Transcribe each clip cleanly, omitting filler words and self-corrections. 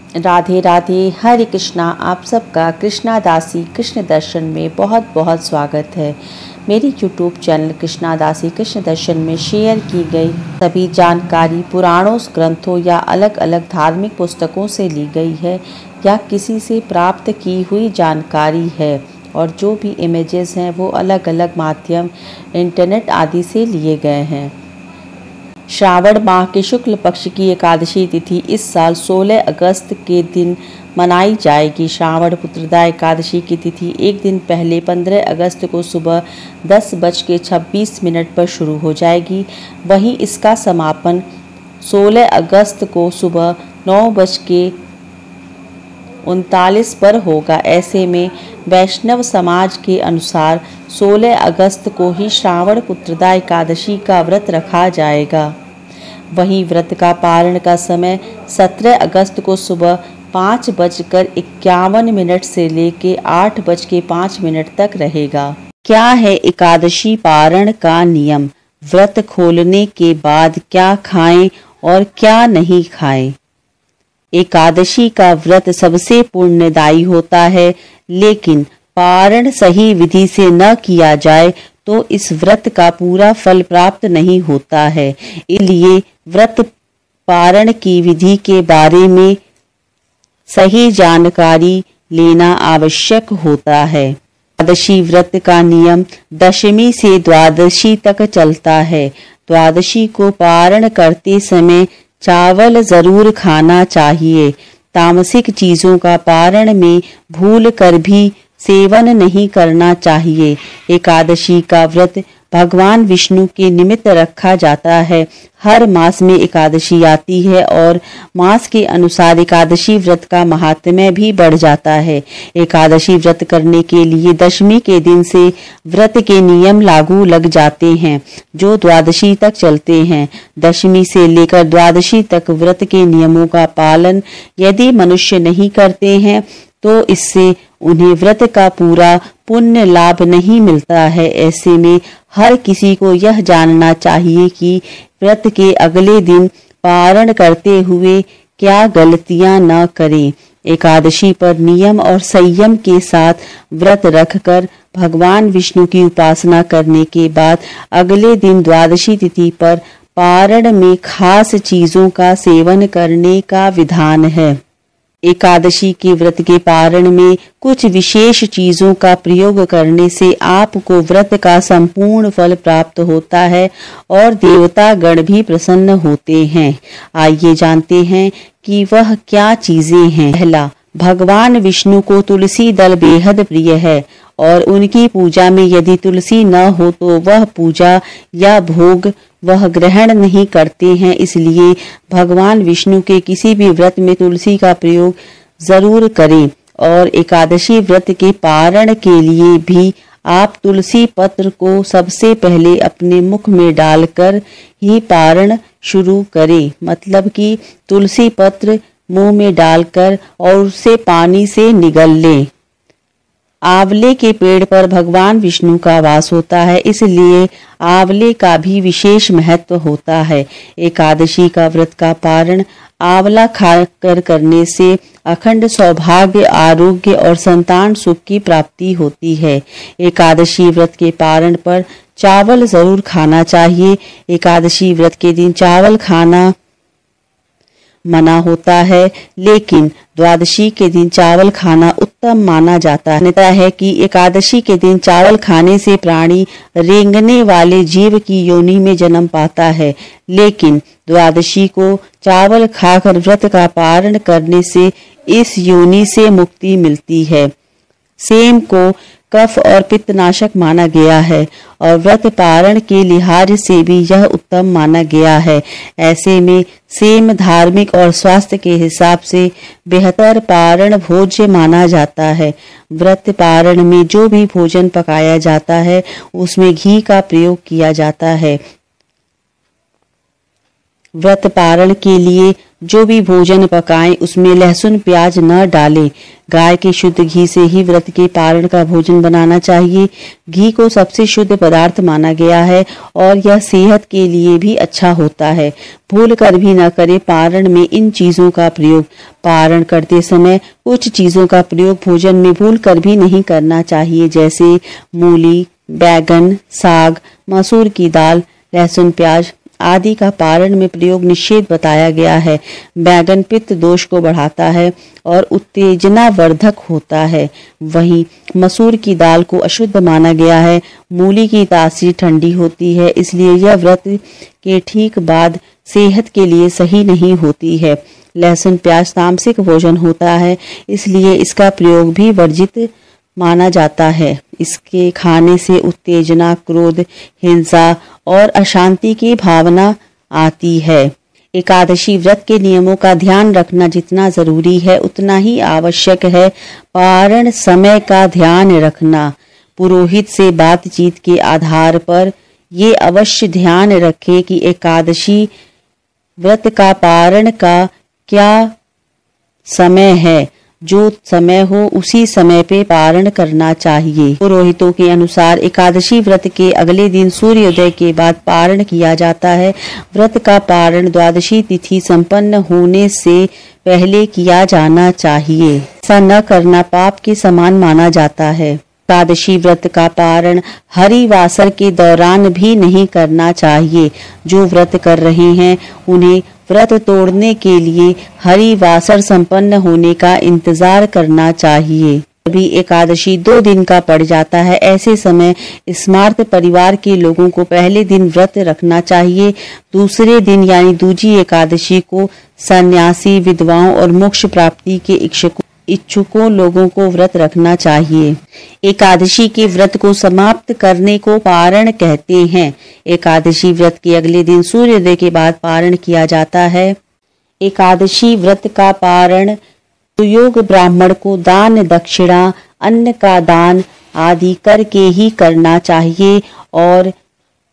राधे राधे, हरे कृष्णा। आप सबका कृष्णा दासी कृष्ण दर्शन में बहुत बहुत स्वागत है। मेरी यूट्यूब चैनल कृष्णा दासी कृष्ण दर्शन में शेयर की गई सभी जानकारी पुराणों, ग्रंथों या अलग अलग धार्मिक पुस्तकों से ली गई है या किसी से प्राप्त की हुई जानकारी है, और जो भी इमेजेस हैं वो अलग अलग माध्यम इंटरनेट आदि से लिए गए हैं। श्रावण माह के शुक्ल पक्ष की एकादशी तिथि इस साल 16 अगस्त के दिन मनाई जाएगी। श्रावण पुत्रदा एकादशी की तिथि एक दिन पहले 15 अगस्त को सुबह 10:26 पर शुरू हो जाएगी। वहीं इसका समापन 16 अगस्त को सुबह 9:39 पर होगा। ऐसे में वैष्णव समाज के अनुसार 16 अगस्त को ही श्रावण पुत्रदा एकादशी का व्रत रखा जाएगा। वहीं व्रत का पारण का समय 17 अगस्त को सुबह 5:51 से लेके 8:05 तक रहेगा। क्या है एकादशी पारण का नियम? व्रत खोलने के बाद क्या खाएं और क्या नहीं खाएं? एकादशी का व्रत सबसे पुण्यदायी होता है, लेकिन पारण सही विधि से न किया जाए तो इस व्रत का पूरा फल प्राप्त नहीं होता है। इसलिए व्रत पारण की विधि के बारे में सही जानकारी लेना आवश्यक होता है। द्वादशी व्रत का नियम दशमी से द्वादशी तक चलता है। द्वादशी को पारण करते समय चावल जरूर खाना चाहिए। तामसिक चीजों का पारण में भूल कर भी सेवन नहीं करना चाहिए। एकादशी का व्रत भगवान विष्णु के निमित्त रखा जाता है। हर मास में एकादशी आती है और मास के अनुसार एकादशी व्रत का महात्म्य भी बढ़ जाता है। एकादशी व्रत करने के लिए दशमी के दिन से व्रत के नियम लागू लग जाते हैं, जो द्वादशी तक चलते हैं। दशमी से लेकर द्वादशी तक व्रत के नियमों का पालन यदि मनुष्य नहीं करते हैं तो इससे उन्हें व्रत का पूरा पुण्य लाभ नहीं मिलता है। ऐसे में हर किसी को यह जानना चाहिए कि व्रत के अगले दिन पारण करते हुए क्या गलतियां न करें। एकादशी पर नियम और संयम के साथ व्रत रखकर भगवान विष्णु की उपासना करने के बाद अगले दिन द्वादशी तिथि पर पारण में खास चीजों का सेवन करने का विधान है। एकादशी के व्रत के पारण में कुछ विशेष चीजों का प्रयोग करने से आपको व्रत का संपूर्ण फल प्राप्त होता है और देवता गण भी प्रसन्न होते हैं। आइए जानते हैं कि वह क्या चीजें हैं। पहला, भगवान विष्णु को तुलसी दल बेहद प्रिय है और उनकी पूजा में यदि तुलसी न हो तो वह पूजा या भोग वह ग्रहण नहीं करते हैं। इसलिए भगवान विष्णु के किसी भी व्रत में तुलसी का प्रयोग जरूर करें। और एकादशी व्रत के पारण के लिए भी आप तुलसी पत्र को सबसे पहले अपने मुख में डालकर ही पारण शुरू करें। मतलब कि तुलसी पत्र मुंह में डालकर और उसे पानी से निगल लें। आंवले के पेड़ पर भगवान विष्णु का वास होता है, इसलिए आंवले का भी विशेष महत्व होता है। एकादशी का व्रत का पारण आंवला खाकर करने से अखंड सौभाग्य, आरोग्य और संतान सुख की प्राप्ति होती है। एकादशी व्रत के पारण पर चावल जरूर खाना चाहिए। एकादशी व्रत के दिन चावल खाना मना होता है, लेकिन द्वादशी के दिन चावल खाना उत्तम माना जाता है कि एकादशी के दिन चावल खाने से प्राणी रेंगने वाले जीव की योनि में जन्म पाता है, लेकिन द्वादशी को चावल खाकर व्रत का पारण करने से इस योनि से मुक्ति मिलती है। सेम को कफ और पित्तनाशक माना गया है और व्रत पारण के लिहाज से भी यह उत्तम माना गया है। ऐसे में सेम धार्मिक और स्वास्थ्य के हिसाब से बेहतर पारण भोज्य माना जाता है। व्रत पारण में जो भी भोजन पकाया जाता है उसमें घी का प्रयोग किया जाता है। व्रत पारण के लिए जो भी भोजन पकाएं उसमें लहसुन प्याज न डालें। गाय के शुद्ध घी से ही व्रत के पारण का भोजन बनाना चाहिए। घी को सबसे शुद्ध पदार्थ माना गया है और यह सेहत के लिए भी अच्छा होता है। भूल कर भी न करें पारण में इन चीजों का प्रयोग। पारण करते समय कुछ चीजों का प्रयोग भोजन में भूल कर भी नहीं करना चाहिए, जैसे मूली, बैगन, साग, मसूर की दाल, लहसुन प्याज आदि का पारण में प्रयोग निषेध बताया गया है। बैगन पित्त दोष को बढ़ाता है और उत्तेजना वर्धक होता है। वहीं मसूर की दाल को अशुद्ध माना गया है। मूली की तासीर ठंडी होती है, इसलिए यह व्रत के ठीक बाद सेहत के लिए सही नहीं होती है। लहसुन प्याज तामसिक भोजन होता है, इसलिए इसका प्रयोग भी वर्जित माना जाता है। इसके खाने से उत्तेजना, क्रोध, हिंसा और अशांति की भावना आती है। एकादशी व्रत के नियमों का ध्यान रखना जितना जरूरी है उतना ही आवश्यक है पारण समय का ध्यान रखना। पुरोहित से बातचीत के आधार पर ये अवश्य ध्यान रखें कि एकादशी व्रत का पारण का क्या समय है। जो समय हो उसी समय पे पारण करना चाहिए। पुरोहितों के अनुसार एकादशी व्रत के अगले दिन सूर्योदय के बाद पारण किया जाता है। व्रत का पारण द्वादशी तिथि संपन्न होने से पहले किया जाना चाहिए। ऐसा न करना पाप के समान माना जाता है। एकादशी व्रत का पारण हरिवासर के दौरान भी नहीं करना चाहिए। जो व्रत कर रहे हैं उन्हें व्रत तोड़ने के लिए हरिवासर संपन्न होने का इंतजार करना चाहिए। कभी एकादशी 2 दिन का पड़ जाता है, ऐसे समय स्मार्त परिवार के लोगों को पहले दिन व्रत रखना चाहिए। दूसरे दिन यानी दूजी एकादशी को सन्यासी, विधवाओं और मोक्ष प्राप्ति के इच्छुकों लोगों को व्रत रखना चाहिए। एकादशी के व्रत को समाप्त करने को पारण कहते हैं। एकादशी व्रत के अगले दिन सूर्योदय के बाद पारण किया जाता है। एकादशी व्रत का पारण सुयोग ब्राह्मण को दान, दक्षिणा, अन्न का दान आदि करके ही करना चाहिए और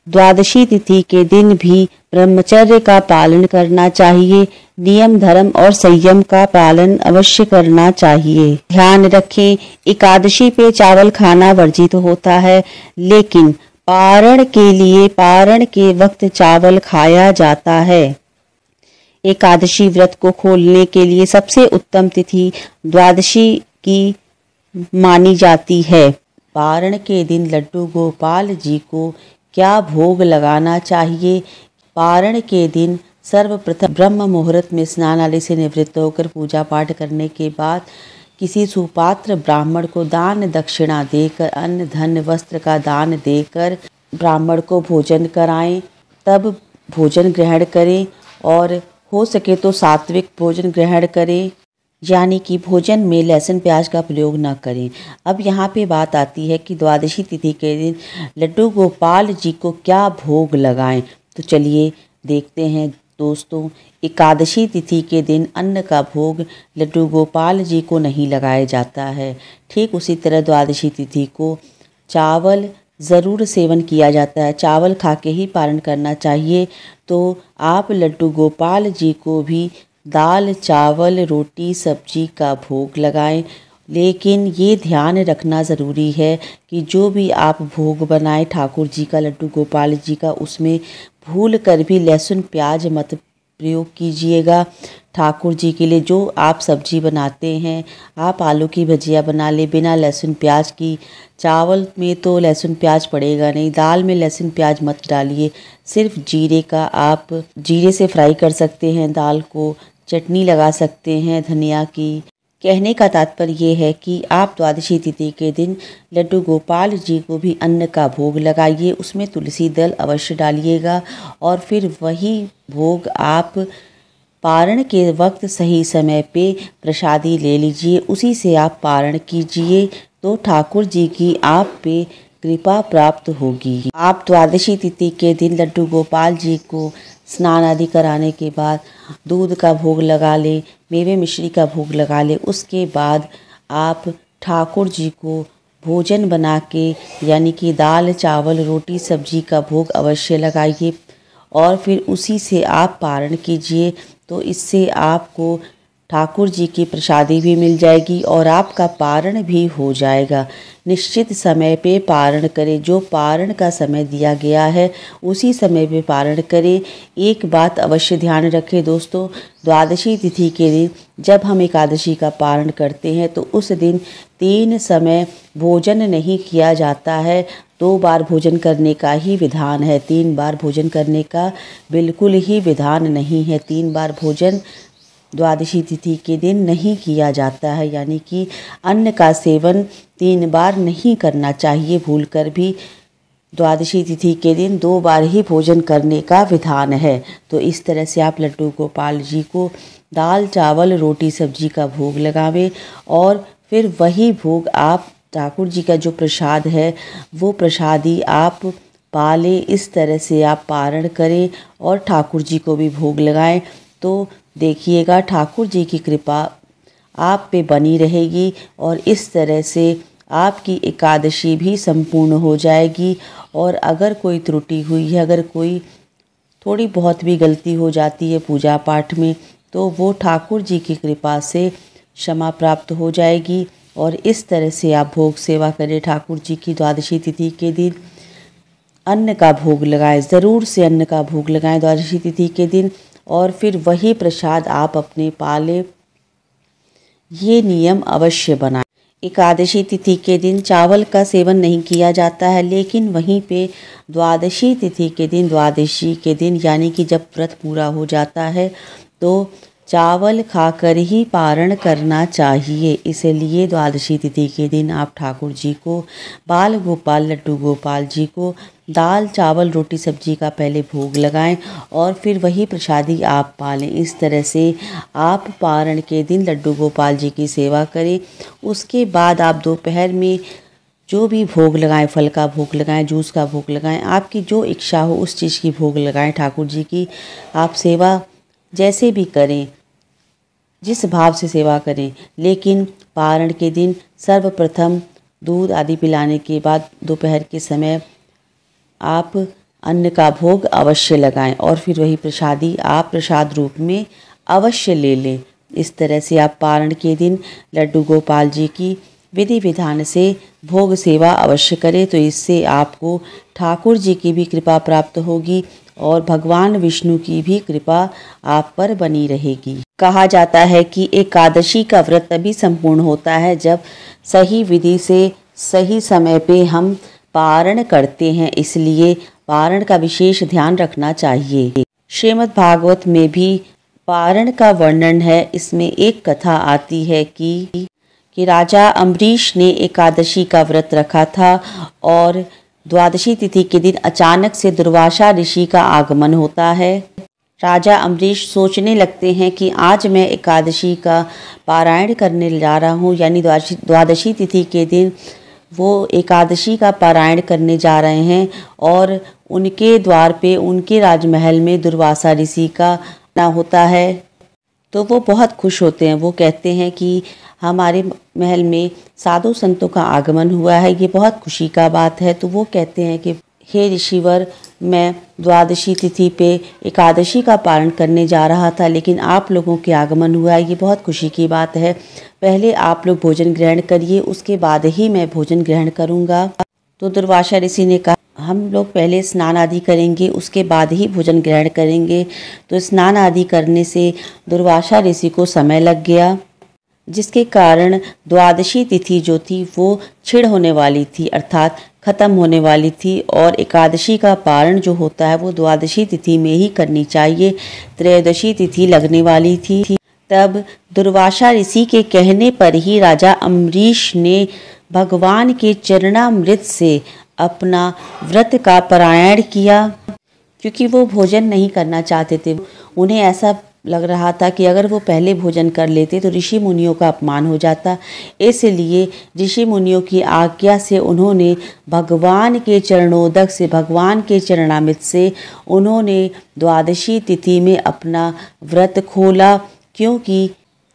द्वादशी तिथि के दिन भी ब्रह्मचर्य का पालन करना चाहिए। नियम, धर्म और संयम का पालन अवश्य करना चाहिए। ध्यान रखें, एकादशी पे चावल खाना वर्जित होता है, लेकिन पारण के लिए पारण के वक्त चावल खाया जाता है। एकादशी व्रत को खोलने के लिए सबसे उत्तम तिथि द्वादशी की मानी जाती है। पारण के दिन लड्डू गोपाल जी को क्या भोग लगाना चाहिए। पारण के दिन सर्वप्रथम ब्रह्म मुहूर्त में स्नान आदि से निवृत्त होकर पूजा पाठ करने के बाद किसी सुपात्र ब्राह्मण को दान दक्षिणा देकर, अन्न धन वस्त्र का दान देकर ब्राह्मण को भोजन कराएं। तब भोजन ग्रहण करें और हो सके तो सात्विक भोजन ग्रहण करें, यानी कि भोजन में लहसुन प्याज का प्रयोग न करें। अब यहाँ पे बात आती है कि द्वादशी तिथि के दिन लड्डू गोपाल जी को क्या भोग लगाएं। तो चलिए देखते हैं दोस्तों। एकादशी तिथि के दिन अन्न का भोग लड्डू गोपाल जी को नहीं लगाया जाता है। ठीक उसी तरह द्वादशी तिथि को चावल ज़रूर सेवन किया जाता है। चावल खा के ही पारण करना चाहिए। तो आप लड्डू गोपाल जी को भी दाल, चावल, रोटी, सब्जी का भोग लगाएं। लेकिन ये ध्यान रखना ज़रूरी है कि जो भी आप भोग बनाएं ठाकुर जी का, लड्डू गोपाल जी का, उसमें भूल कर भी लहसुन प्याज मत प्रयोग कीजिएगा। ठाकुर जी के लिए जो आप सब्जी बनाते हैं, आप आलू की भजिया बना ले बिना लहसुन प्याज की। चावल में तो लहसुन प्याज पड़ेगा नहीं, दाल में लहसुन प्याज मत डालिए। सिर्फ जीरे का आप जीरे से फ्राई कर सकते हैं दाल को, चटनी लगा सकते हैं धनिया की। कहने का तात्पर्य ये है कि आप द्वादशी तिथि के दिन लड्डू गोपाल जी को भी अन्न का भोग लगाइए, उसमें तुलसी दल अवश्य डालिएगा और फिर वही भोग आप पारण के वक्त सही समय पे प्रसादी ले लीजिए, उसी से आप पारण कीजिए तो ठाकुर जी की आप पे कृपा प्राप्त होगी। आप द्वादशी तिथि के दिन लड्डू गोपाल जी को स्नान आदि कराने के बाद दूध का भोग लगा ले, मेवे मिश्री का भोग लगा ले। उसके बाद आप ठाकुर जी को भोजन बना के यानी कि दाल, चावल, रोटी, सब्जी का भोग अवश्य लगाइए और फिर उसी से आप पारण कीजिए। तो इससे आपको ठाकुर जी की प्रसादी भी मिल जाएगी और आपका पारण भी हो जाएगा। निश्चित समय पे पारण करें, जो पारण का समय दिया गया है उसी समय पे पारण करें। एक बात अवश्य ध्यान रखें दोस्तों, द्वादशी तिथि के दिन जब हम एकादशी का पारण करते हैं तो उस दिन 3 समय भोजन नहीं किया जाता है। 2 बार भोजन करने का ही विधान है, 3 बार भोजन करने का बिल्कुल ही विधान नहीं है। 3 बार भोजन द्वादशी तिथि के दिन नहीं किया जाता है, यानी कि अन्न का सेवन 3 बार नहीं करना चाहिए। भूलकर भी द्वादशी तिथि के दिन 2 बार ही भोजन करने का विधान है। तो इस तरह से आप लड्डू गोपाल जी को दाल चावल रोटी सब्जी का भोग लगावें और फिर वही भोग आप ठाकुर जी का जो प्रसाद है वो प्रसादी आप पालें। इस तरह से आप पारण करें और ठाकुर जी को भी भोग लगाएं। तो देखिएगा ठाकुर जी की कृपा आप पे बनी रहेगी और इस तरह से आपकी एकादशी भी संपूर्ण हो जाएगी। और अगर कोई त्रुटि हुई है, अगर कोई थोड़ी बहुत भी गलती हो जाती है पूजा पाठ में, तो वो ठाकुर जी की कृपा से क्षमा प्राप्त हो जाएगी। और इस तरह से आप भोग सेवा करें ठाकुर जी की। द्वादशी तिथि के दिन अन्न का भोग लगाएं, ज़रूर से अन्न का भोग लगाएं द्वादशी तिथि के दिन और फिर वही प्रसाद आप अपने पालें। ये नियम अवश्य बनाएं। एकादशी तिथि के दिन चावल का सेवन नहीं किया जाता है, लेकिन वहीं पे द्वादशी तिथि के दिन, द्वादशी के दिन यानी कि जब व्रत पूरा हो जाता है तो चावल खाकर ही पारण करना चाहिए। इसलिए द्वादशी तिथि के दिन आप ठाकुर जी को, बाल गोपाल लड्डू गोपाल जी को दाल चावल रोटी सब्जी का पहले भोग लगाएं और फिर वही प्रसादी आप पालें। इस तरह से आप पारण के दिन लड्डू गोपाल जी की सेवा करें। उसके बाद आप दोपहर में जो भी भोग लगाएं, फल का भोग लगाएं, जूस का भोग लगाएं, आपकी जो इच्छा हो उस चीज़ की भोग लगाएं ठाकुर जी की। आप सेवा जैसे भी करें, जिस भाव से सेवा करें, लेकिन पारण के दिन सर्वप्रथम दूध आदि पिलाने के बाद दोपहर के समय आप अन्न का भोग अवश्य लगाएं और फिर वही प्रसादी आप प्रसाद रूप में अवश्य ले लें। इस तरह से आप पारण के दिन लड्डू गोपाल जी की विधि विधान से भोग सेवा अवश्य करें। तो इससे आपको ठाकुर जी की भी कृपा प्राप्त होगी और भगवान विष्णु की भी कृपा आप पर बनी रहेगी। कहा जाता है कि एकादशी का व्रत तभी संपूर्ण होता है जब सही विधि से सही समय पे हम पारण करते हैं, इसलिए पारण का विशेष ध्यान रखना चाहिए। श्रीमद् भागवत में भी पारण का वर्णन है। इसमें एक कथा आती है कि राजा अम्बरीश ने एकादशी का व्रत रखा था और द्वादशी तिथि के दिन अचानक से दुर्वासा ऋषि का आगमन होता है। राजा अम्बरीश सोचने लगते हैं कि आज मैं एकादशी का पारायण करने जा रहा हूँ, यानी द्वादशी तिथि के दिन वो एकादशी का पारायण करने जा रहे हैं और उनके द्वार पे, उनके राजमहल में दुर्वासा ऋषि का ना होता है। तो वो बहुत खुश होते हैं। वो कहते हैं कि हमारे महल में साधु संतों का आगमन हुआ है, ये बहुत खुशी का बात है। तो वो कहते हैं कि हे ऋषिवर, मैं द्वादशी तिथि पे एकादशी का पारण करने जा रहा था, लेकिन आप लोगों के आगमन हुआ है, ये बहुत खुशी की बात है। पहले आप लोग भोजन ग्रहण करिए, उसके बाद ही मैं भोजन ग्रहण करूँगा। तो दुर्वासा ऋषि ने कहा, हम लोग पहले स्नान आदि करेंगे, उसके बाद ही भोजन ग्रहण करेंगे। तो स्नान आदि करने से दुर्वासा ऋषि को समय लग गया, जिसके कारण द्वादशी तिथि जो थी वो छिड़ होने वाली थी, अर्थात ख़त्म होने वाली थी। और एकादशी का पारण जो होता है वो द्वादशी तिथि में ही करनी चाहिए। त्रयोदशी तिथि लगने वाली थी। तब दुर्वासा ऋषि के कहने पर ही राजा अम्बरीश ने भगवान के चरणामृत से अपना व्रत का पारायण किया, क्योंकि वो भोजन नहीं करना चाहते थे। उन्हें ऐसा लग रहा था कि अगर वो पहले भोजन कर लेते तो ऋषि मुनियों का अपमान हो जाता। इसलिए ऋषि मुनियों की आज्ञा से उन्होंने भगवान के चरणोदक से, भगवान के चरणामृत से उन्होंने द्वादशी तिथि में अपना व्रत खोला। क्योंकि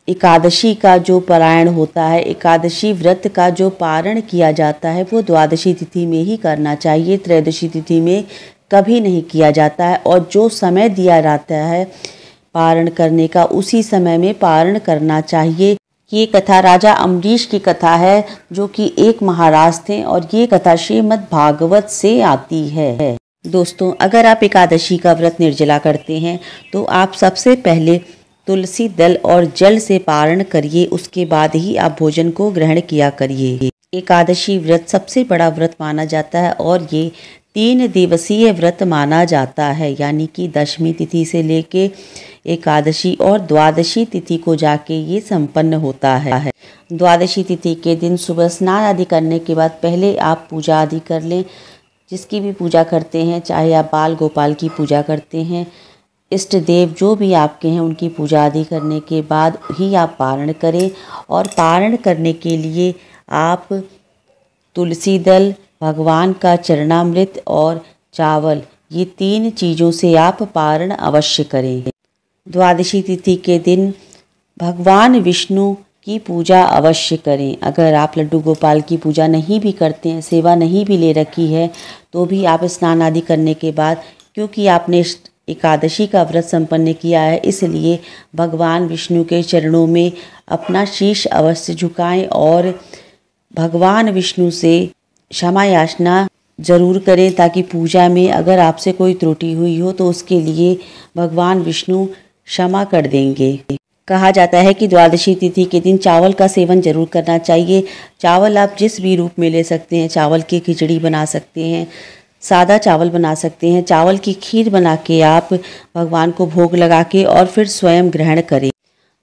एकादशी का जो पारायण होता है, एकादशी व्रत का जो पारण किया जाता है वो द्वादशी तिथि में ही करना चाहिए, त्रयोदशी तिथि में कभी नहीं किया जाता है और जो समय दिया जाता है पारण करने का उसी समय में पारण करना चाहिए। ये कथा राजा अम्बरीश की कथा है जो कि एक महाराज थे और ये कथा श्रीमद् भागवत से आती है। दोस्तों, अगर आप एकादशी का व्रत निर्जला करते हैं तो आप सबसे पहले तुलसी दल और जल से पारण करिए, उसके बाद ही आप भोजन को ग्रहण किया करिए। एकादशी व्रत सबसे बड़ा व्रत माना जाता है और ये 3 दिवसीय व्रत माना जाता है, यानी कि दशमी तिथि से लेके एकादशी और द्वादशी तिथि को जाके ये संपन्न होता है। द्वादशी तिथि के दिन सुबह स्नान आदि करने के बाद पहले आप पूजा आदि कर लें, जिसकी भी पूजा करते हैं, चाहे आप बाल गोपाल की पूजा करते हैं, इष्ट देव जो भी आपके हैं उनकी पूजा आदि करने के बाद ही आप पारण करें। और पारण करने के लिए आप तुलसी दल, भगवान का चरणामृत और चावल, ये 3 चीज़ों से आप पारण अवश्य करें। द्वादशी तिथि के दिन भगवान विष्णु की पूजा अवश्य करें। अगर आप लड्डू गोपाल की पूजा नहीं भी करते हैं, सेवा नहीं भी ले रखी है, तो भी आप स्नान आदि करने के बाद, क्योंकि आपने एकादशी का व्रत संपन्न किया है, इसलिए भगवान विष्णु के चरणों में अपना शीश अवश्य झुकाएं और भगवान विष्णु से क्षमा याचना जरूर करें, ताकि पूजा में अगर आपसे कोई त्रुटि हुई हो तो उसके लिए भगवान विष्णु क्षमा कर देंगे। कहा जाता है कि द्वादशी तिथि के दिन चावल का सेवन जरूर करना चाहिए। चावल आप जिस भी रूप में ले सकते हैं, चावल की खिचड़ी बना सकते हैं, सादा चावल बना सकते हैं, चावल की खीर बना के आप भगवान को भोग लगा के और फिर स्वयं ग्रहण करें।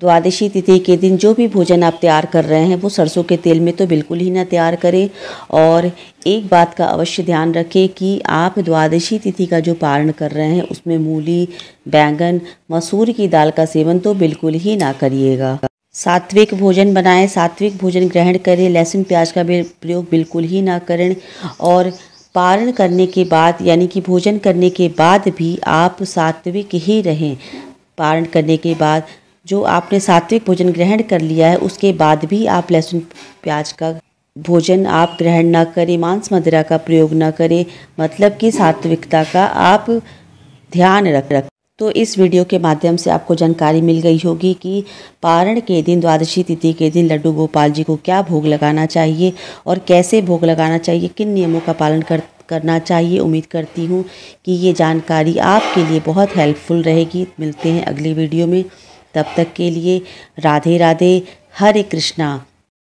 द्वादशी तिथि के दिन जो भी भोजन आप तैयार कर रहे हैं वो सरसों के तेल में तो बिल्कुल ही ना तैयार करें। और एक बात का अवश्य ध्यान रखें कि आप द्वादशी तिथि का जो पारण कर रहे हैं उसमें मूली, बैंगन, मसूर की दाल का सेवन तो बिल्कुल ही ना करिएगा। सात्विक भोजन बनाएं, सात्विक भोजन ग्रहण करें, लहसुन प्याज का प्रयोग बिल्कुल ही ना करें। और पारण करने के बाद, यानी कि भोजन करने के बाद भी आप सात्विक ही रहें। पारण करने के बाद जो आपने सात्विक भोजन ग्रहण कर लिया है उसके बाद भी आप लहसुन प्याज का भोजन आप ग्रहण ना करें, मांस मदिरा का प्रयोग ना करें, मतलब कि सात्विकता का आप ध्यान रख। तो इस वीडियो के माध्यम से आपको जानकारी मिल गई होगी कि पारण के दिन, द्वादशी तिथि के दिन लड्डू गोपाल जी को क्या भोग लगाना चाहिए और कैसे भोग लगाना चाहिए, किन नियमों का पालन करना चाहिए। उम्मीद करती हूँ कि ये जानकारी आपके लिए बहुत हेल्पफुल रहेगी। मिलते हैं अगली वीडियो में, तब तक के लिए राधे राधे, हरे कृष्णा।